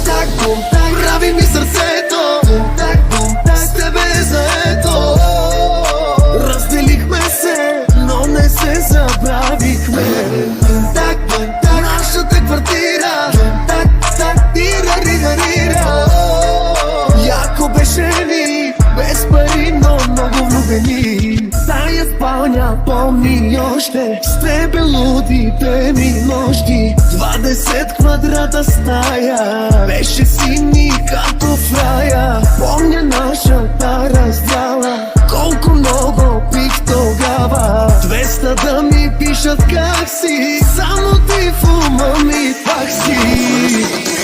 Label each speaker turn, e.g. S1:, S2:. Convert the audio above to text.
S1: так, прави ми сърцето. С тебе е заето. Разделихме се, но не се забравихме. Нашата квартира, тира. Яко беше ни, без пари, но много влюбени. Тая спалня помни още, с тебе лудите ми нощи. 20 квадрата стая, беше сини като в рая. Помня нашата раздяла, колко много пих тогава. 200 да ми пишат как си, само ти в ума ми пак си.